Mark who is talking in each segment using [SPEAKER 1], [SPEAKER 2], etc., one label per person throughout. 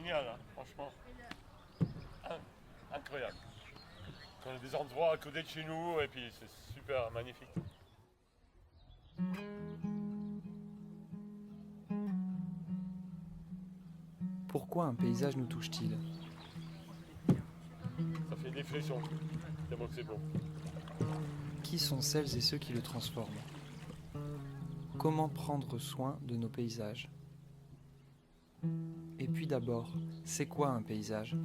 [SPEAKER 1] génial, hein, franchement. Incroyable. On a des endroits à côté de chez nous et puis c'est super magnifique.
[SPEAKER 2] Pourquoi un paysage nous touche-t-il ?
[SPEAKER 1] Ça fait des frissons, tellement que c'est beau.
[SPEAKER 2] Qui sont celles et ceux qui le transforment ? Comment prendre soin de nos paysages ? Et puis d'abord, c'est quoi un paysage ?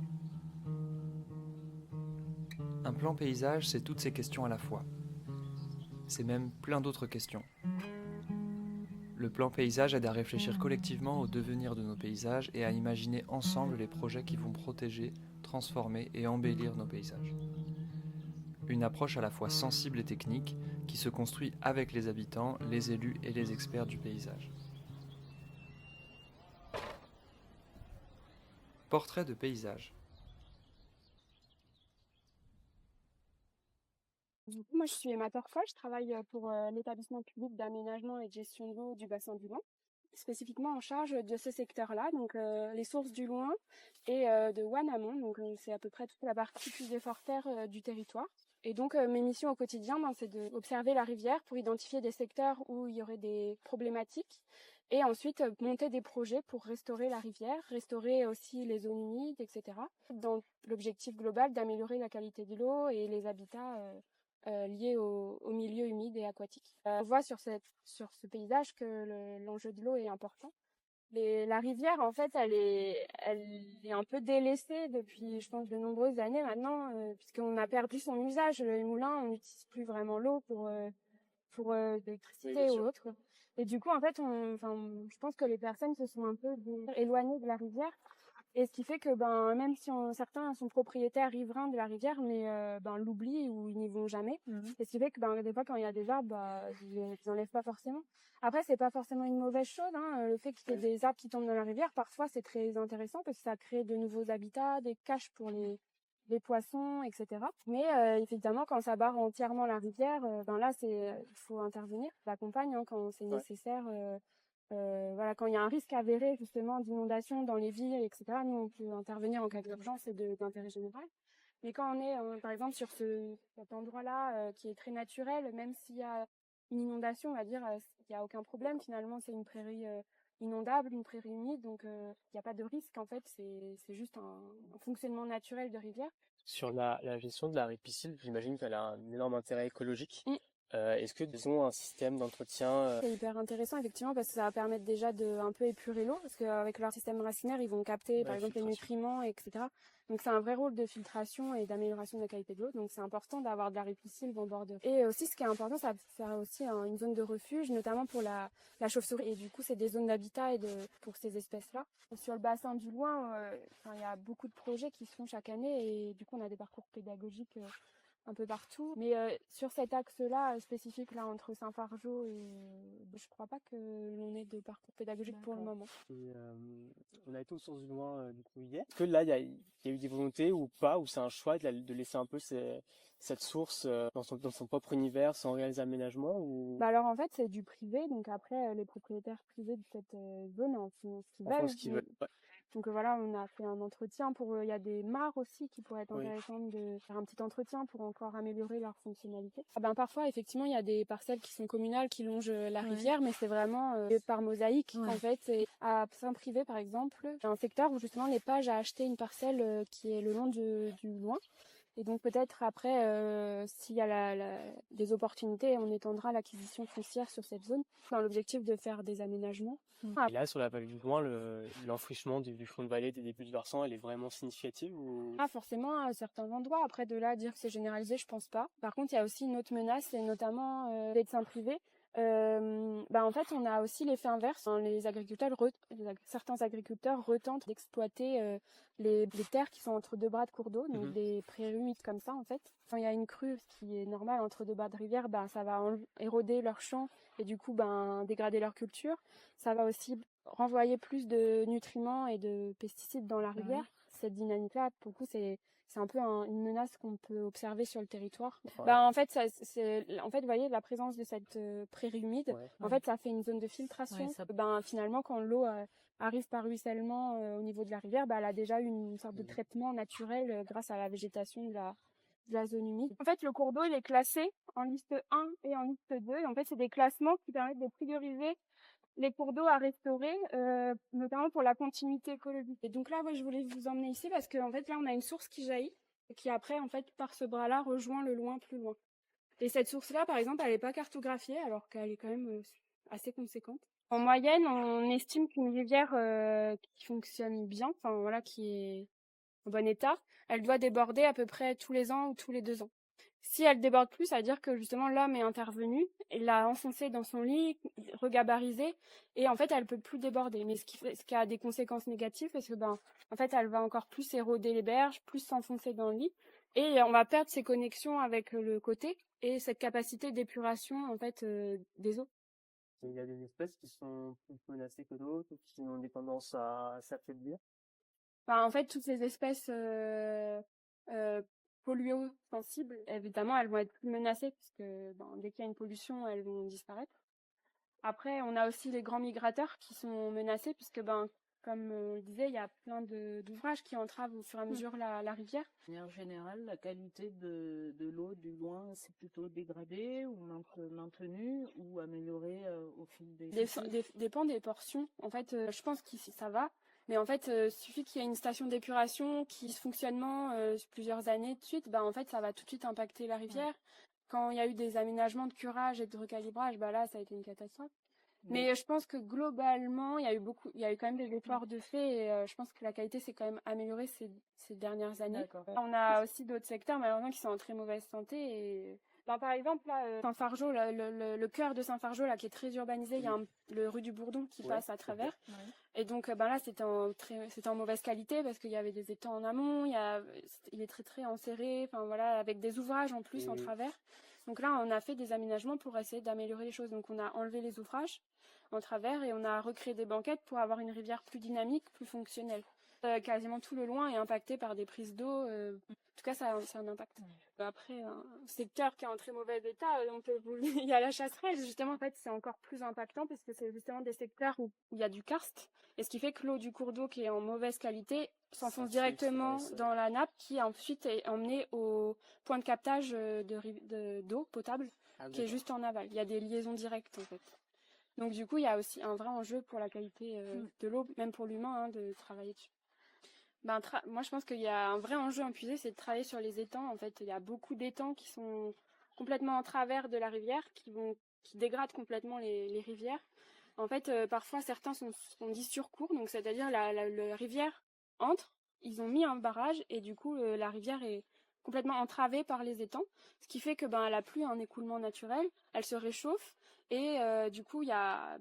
[SPEAKER 2] Un plan paysage, c'est toutes ces questions à la fois. C'est même plein d'autres questions. Le plan paysage aide à réfléchir collectivement au devenir de nos paysages et à imaginer ensemble les projets qui vont protéger, transformer et embellir nos paysages. Une approche à la fois sensible et technique qui se construit avec les habitants, les élus et les experts du paysage. Portrait de paysage.
[SPEAKER 3] Du coup, moi, je suis Emma Torfoy, je travaille pour l'établissement public d'aménagement et de gestion de l'eau du bassin du Loing, spécifiquement en charge de ce secteur-là, donc les sources du Loing et de Ouanamont, donc c'est à peu près toute la partie plus effortaire du territoire. Et donc mes missions au quotidien, c'est d'observer la rivière pour identifier des secteurs où il y aurait des problématiques et ensuite monter des projets pour restaurer la rivière, restaurer aussi les zones humides, etc. Dans l'objectif global d'améliorer la qualité de l'eau et les habitats liés au milieu humide et aquatique. On voit sur ce paysage que l'enjeu de l'eau est important. La rivière, en fait, elle est un peu délaissée depuis, je pense, de nombreuses années maintenant, puisqu'on a perdu son usage. Le moulin, on n'utilise plus vraiment l'eau pour l'électricité ou autre. Et du coup, en fait, je pense que les personnes se sont un peu éloignées de la rivière. Et ce qui fait que même si certains sont propriétaires riverains de la rivière, mais l'oublient ou ils n'y vont jamais. Et ce qui fait que des fois quand il y a des arbres, ils les enlèvent pas forcément. Après c'est pas forcément une mauvaise chose, hein. Le fait qu'il y ait des arbres qui tombent dans la rivière, parfois c'est très intéressant parce que ça crée de nouveaux habitats, des caches pour les poissons, etc. Mais évidemment quand ça barre entièrement la rivière, là il faut intervenir, la campagne quand c'est nécessaire. Voilà, quand il y a un risque avéré justement d'inondation dans les villes, etc., nous on peut intervenir en cas d'urgence et d'intérêt général. Mais quand on est par exemple sur cet endroit-là qui est très naturel, même s'il y a une inondation, on va dire il n'y a aucun problème. Finalement, c'est une prairie inondable, une prairie humide, donc il n'y a pas de risque en fait. C'est juste un fonctionnement naturel de rivière.
[SPEAKER 4] Sur la gestion de la ripisylve, j'imagine qu'elle a un énorme intérêt écologique. Est-ce que ils ont un système d'entretien
[SPEAKER 3] C'est hyper intéressant effectivement parce que ça va permettre déjà de un peu épurer l'eau parce qu'avec leur système racinaire ils vont capter par exemple les nutriments, etc. Donc c'est un vrai rôle de filtration et d'amélioration de la qualité de l'eau. Donc c'est important d'avoir de la ripisylve en bord de. Et aussi ce qui est important, ça va faire aussi une zone de refuge, notamment pour la chauve-souris. Et du coup c'est des zones d'habitat pour ces espèces-là. Sur le bassin du Loing, il y a beaucoup de projets qui se font chaque année et du coup on a des parcours pédagogiques un peu partout. Mais sur cet axe-là, spécifique là entre Saint-Fargeau et je crois pas que l'on ait de parcours pédagogique pour le moment.
[SPEAKER 4] Et, on a été aux sources du Loing du coup hier. Est-ce que là il y a eu des volontés ou pas, ou c'est un choix de laisser un peu cette source dans son propre univers sans réaliser aménagement ou...
[SPEAKER 3] Alors en fait c'est du privé, donc après les propriétaires privés de cette zone en font ce qu'ils veulent.
[SPEAKER 4] Ouais.
[SPEAKER 3] Donc voilà, on a fait un entretien il y a des mares aussi qui pourraient être intéressantes de faire un petit entretien pour encore améliorer leur fonctionnalité. Parfois, effectivement, il y a des parcelles qui sont communales qui longent la rivière, mais c'est vraiment par mosaïque. En fait, et à Saint-Privé, par exemple, un secteur où justement les pages a acheté une parcelle qui est le long du Loing. Et donc peut-être après, s'il y a des opportunités, on étendra l'acquisition foncière sur cette zone dans l'objectif de faire des aménagements.
[SPEAKER 4] Et là, sur la vallée du Loing, l'enfrichement du fond de vallée des débuts du versant, elle est vraiment significative ou...
[SPEAKER 3] Pas forcément à certains endroits. Après, de là à dire que c'est généralisé, je pense pas. Par contre, il y a aussi une autre menace, et notamment les médecins privés. En fait, on a aussi l'effet inverse. Certains agriculteurs retentent d'exploiter les terres qui sont entre deux bras de cours d'eau, donc des prairies humides comme ça, en fait. Quand il y a une crue, ce qui est normal entre deux bras de rivière, ça va éroder leurs champs et du coup, dégrader leur culture. Ça va aussi renvoyer plus de nutriments et de pesticides dans la rivière. cette dynamique-là, pour le coup, c'est un peu une menace qu'on peut observer sur le territoire.
[SPEAKER 4] Ouais.
[SPEAKER 3] En fait, vous voyez, la présence de cette prairie humide,
[SPEAKER 4] Ouais.
[SPEAKER 3] en fait, ça fait une zone de filtration.
[SPEAKER 5] Ouais,
[SPEAKER 3] Finalement, quand l'eau arrive par ruissellement au niveau de la rivière, elle a déjà eu une sorte de traitement naturel grâce à la végétation de la zone humide. En fait, le cours d'eau, il est classé en liste 1 et en liste 2. Et en fait, c'est des classements qui permettent de prioriser les cours d'eau à restaurer, notamment pour la continuité écologique. Et donc là, je voulais vous emmener ici parce qu'en fait, là, on a une source qui jaillit et qui après, en fait, par ce bras-là, rejoint le loin plus loin. Et cette source-là, par exemple, elle n'est pas cartographiée alors qu'elle est quand même assez conséquente. En moyenne, on estime qu'une rivière qui fonctionne bien, enfin voilà, qui est en bon état, elle doit déborder à peu près tous les ans ou tous les 2 ans. Si elle déborde plus, ça veut dire que justement l'homme est intervenu, il l'a enfoncée dans son lit, regabarisé, et en fait elle peut plus déborder. Mais ce qui a des conséquences négatives, parce que en fait elle va encore plus éroder les berges, plus s'enfoncer dans le lit, et on va perdre ses connexions avec le côté et cette capacité d'épuration en fait des eaux.
[SPEAKER 4] Il y a des espèces qui sont plus menacées que d'autres, qui ont des tendances à s'affaiblir.
[SPEAKER 3] En fait, toutes ces espèces polluo-sensibles, évidemment, elles vont être plus menacées puisque dès qu'il y a une pollution, elles vont disparaître. Après, on a aussi les grands migrateurs qui sont menacés puisque, comme on le disait, il y a plein d'ouvrages qui entravent au fur et à mesure la rivière.
[SPEAKER 5] De manière générale, la qualité de l'eau du loin, c'est plutôt dégradée ou maintenue ou améliorée au fil des cycles?
[SPEAKER 3] Dépend des portions. En fait, je pense qu'ici ça va. Mais en fait, suffit qu'il y ait une station d'épuration qui fonctionnement plusieurs années de suite, en fait, ça va tout de suite impacter la rivière. Ouais. Quand il y a eu des aménagements de curage et de recalibrage, là, ça a été une catastrophe. Mais je pense que globalement, il y a eu quand même des efforts de fait et je pense que la qualité s'est quand même améliorée ces dernières années. D'accord. On a aussi d'autres secteurs malheureusement qui sont en très mauvaise santé et par exemple là, Saint-Fargeau, le cœur de Saint-Fargeau là qui est très urbanisé, il y a le rue du Bourdon qui passe à travers. Ouais. Et donc là c'était en mauvaise qualité parce qu'il y avait des étangs en amont, il est très très enserré, avec des ouvrages en plus en travers. Donc là, on a fait des aménagements pour essayer d'améliorer les choses. Donc on a enlevé les ouvrages en travers et on a recréé des banquettes pour avoir une rivière plus dynamique, plus fonctionnelle. Quasiment tout le loin est impacté par des prises d'eau. En tout cas, ça a un impact. Après, un secteur qui est en très mauvais état, il y a la chasserelle. Justement, en fait, c'est encore plus impactant parce que c'est justement des secteurs où il y a du karst. Et ce qui fait que l'eau du cours d'eau qui est en mauvaise qualité s'enfonce directement dans la nappe qui ensuite est emmenée au point de captage d'eau potable qui est juste en aval. Il y a des liaisons directes en fait. Donc du coup, il y a aussi un vrai enjeu pour la qualité de l'eau, même pour l'humain, de travailler dessus. Moi, je pense qu'il y a un vrai enjeu à puiser, c'est de travailler sur les étangs. En fait, il y a beaucoup d'étangs qui sont complètement en travers de la rivière, qui dégradent complètement les rivières. En fait, parfois, certains sont dits sur cours, donc c'est-à-dire la rivière entre, ils ont mis un barrage et du coup, la rivière est complètement entravée par les étangs, ce qui fait que elle a plus un écoulement naturel, elle se réchauffe et du coup, il y a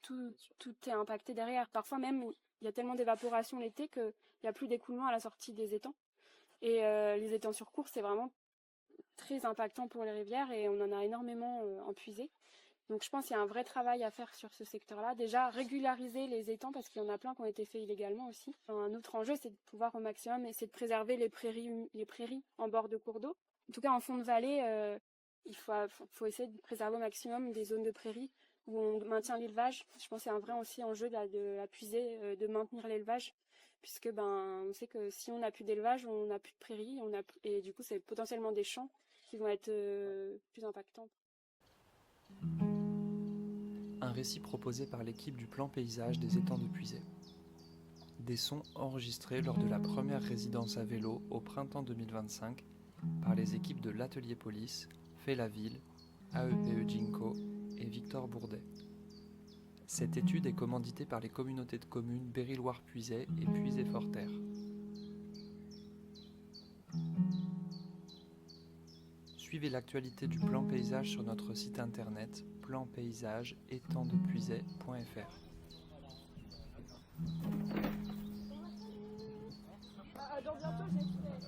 [SPEAKER 3] tout est impacté derrière. Parfois même, il y a tellement d'évaporation l'été qu'il n'y a plus d'écoulement à la sortie des étangs. Et les étangs sur cours, c'est vraiment très impactant pour les rivières et on en a énormément empuisé. Donc je pense qu'il y a un vrai travail à faire sur ce secteur-là. Déjà, régulariser les étangs parce qu'il y en a plein qui ont été faits illégalement aussi. Un autre enjeu, c'est de pouvoir au maximum essayer de préserver les prairies en bord de cours d'eau. En tout cas, en fond de vallée, il faut essayer de préserver au maximum des zones de prairies où on maintient l'élevage. Je pense que c'est un vrai aussi enjeu de la puiser, de maintenir l'élevage. Puisque on sait que si on n'a plus d'élevage, on n'a plus de prairies, et du coup c'est potentiellement des champs qui vont être plus impactants.
[SPEAKER 2] Un récit proposé par l'équipe du plan paysage des étangs de Puisay. Des sons enregistrés lors de la première résidence à vélo au printemps 2025 par les équipes de l'Atelier Police, Fait la Ville, AEPE Ginko et Victor Bourdet. Cette étude est commanditée par les communautés de communes Berry-Loire-Puisay et Puisay-Forterre. Suivez l'actualité du plan paysage sur notre site internet planpaysageétandsdepuisay.fr.
[SPEAKER 3] Dans bientôt, j'espère.